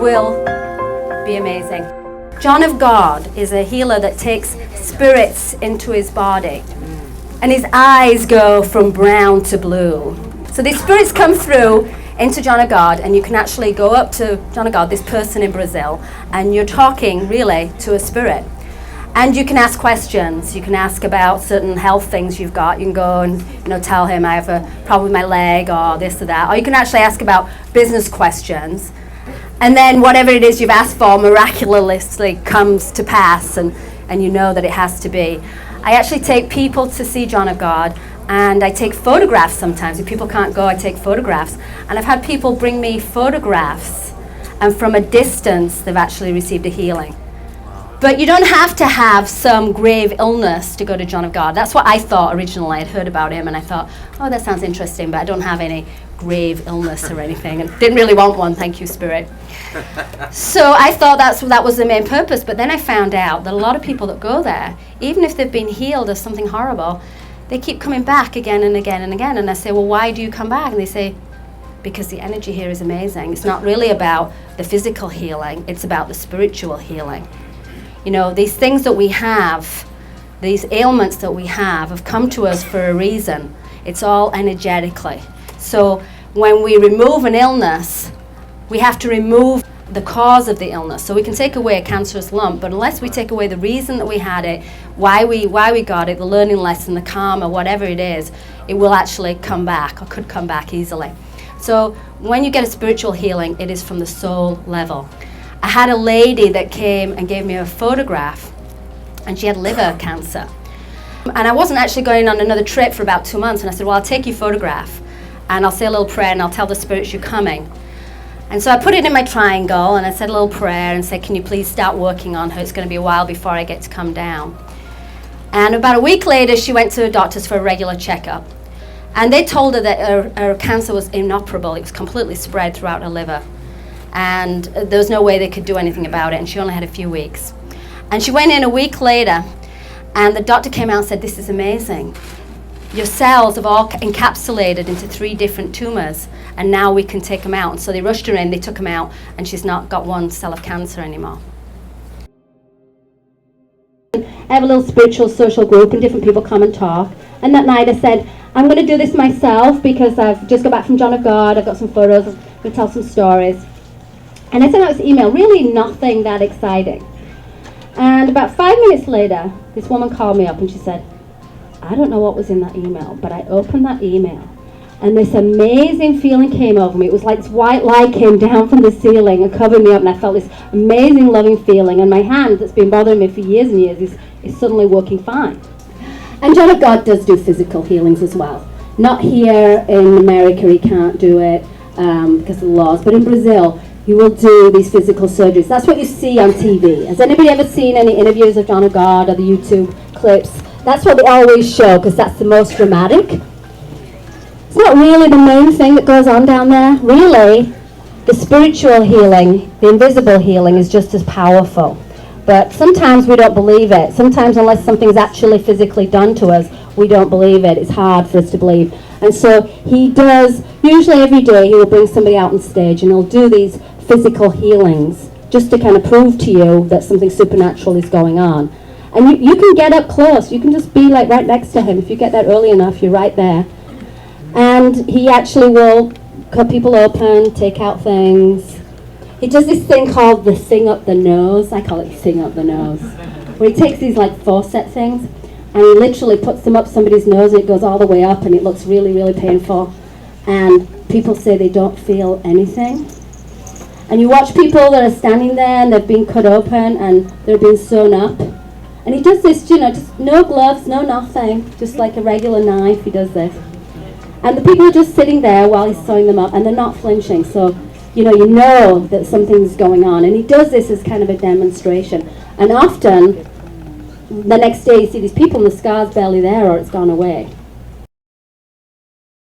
will be amazing. John of God is a healer that takes spirits into his body, and his eyes go from brown to blue. So these spirits come through into John of God, and you can actually go up to John of God, this person in Brazil, and you're talking really to a spirit. And you can ask questions. You can ask about certain health things you've got. You can go and tell him I have a problem with my leg or this or that. Or you can actually ask about business questions. And then whatever it is you've asked for miraculously comes to pass, and you know that it has to be. I actually take people to see John of God, and I take photographs sometimes. If people can't go, I take photographs. And I've had people bring me photographs, and from a distance they've actually received a healing. But you don't have to have some grave illness to go to John of God. That's what I thought originally. I'd heard about him and I thought, oh, that sounds interesting, but I don't have any grave illness or anything, and didn't really want one, thank you, Spirit. So I thought that was the main purpose, but then I found out that a lot of people that go there, even if they've been healed of something horrible, they keep coming back again and again and again. And I say, well, why do you come back? And they say, because the energy here is amazing. It's not really about the physical healing, it's about the spiritual healing. These things that we have, these ailments that we have come to us for a reason. It's all energetically. So when we remove an illness, we have to remove the cause of the illness. So we can take away a cancerous lump, but unless we take away the reason that we had it, why we got it, the learning lesson, the karma, whatever it is, it will actually come back, or could come back easily. So when you get a spiritual healing, it is from the soul level. I had a lady that came and gave me a photograph, and she had liver cancer. And I wasn't actually going on another trip for about 2 months, and I said, well, I'll take your photograph, and I'll say a little prayer, and I'll tell the spirits you're coming. And so I put it in my triangle, and I said a little prayer, and said, can you please start working on her? It's going to be a while before I get to come down. And about a week later, she went to a doctor's for a regular checkup. And they told her that her cancer was inoperable. It was completely spread throughout her liver. And there was no way they could do anything about it, and she only had a few weeks. And she went in a week later, and the doctor came out and said, this is amazing. Your cells have all encapsulated into 3 different tumors, and now we can take them out. And so they rushed her in, they took them out, and she's not got 1 cell of cancer anymore. I have a little spiritual social group, and different people come and talk. And that night I said, I'm going to do this myself because I've just got back from John of God, I've got some photos, I'm going to tell some stories. And I sent out this email, really nothing that exciting. And about 5 minutes later, this woman called me up and she said, I don't know what was in that email, but I opened that email and this amazing feeling came over me. It was like this white light came down from the ceiling and covered me up, and I felt this amazing loving feeling, and my hand that's been bothering me for years and years is suddenly working fine. And John of God does do physical healings as well. Not here in America, he can't do it because of the laws, but in Brazil, he will do these physical surgeries. That's what you see on TV. Has anybody ever seen any interviews of John of God or the YouTube clips? That's what they always show because that's the most dramatic. It's not really the main thing that goes on down there. Really, the spiritual healing, the invisible healing is just as powerful. But sometimes we don't believe it. Sometimes unless something's actually physically done to us, we don't believe it. It's hard for us to believe. And so he does, usually every day he will bring somebody out on stage and he'll do these physical healings just to kind of prove to you that something supernatural is going on. And you can get up close. You can just be like right next to him. If you get there early enough, you're right there. And he actually will cut people open, take out things. He does this thing called the thing up the nose. I call it thing up the nose. Where he takes these like faucet things and he literally puts them up somebody's nose and it goes all the way up and it looks really, really painful. And people say they don't feel anything. And you watch people that are standing there and they've been cut open and they're being sewn up. And he does this, just no gloves, no nothing, just like a regular knife, he does this. And the people are just sitting there while he's sewing them up and they're not flinching. So, you know that something's going on. And he does this as kind of a demonstration. And often, the next day you see these people and the scar's barely there or it's gone away.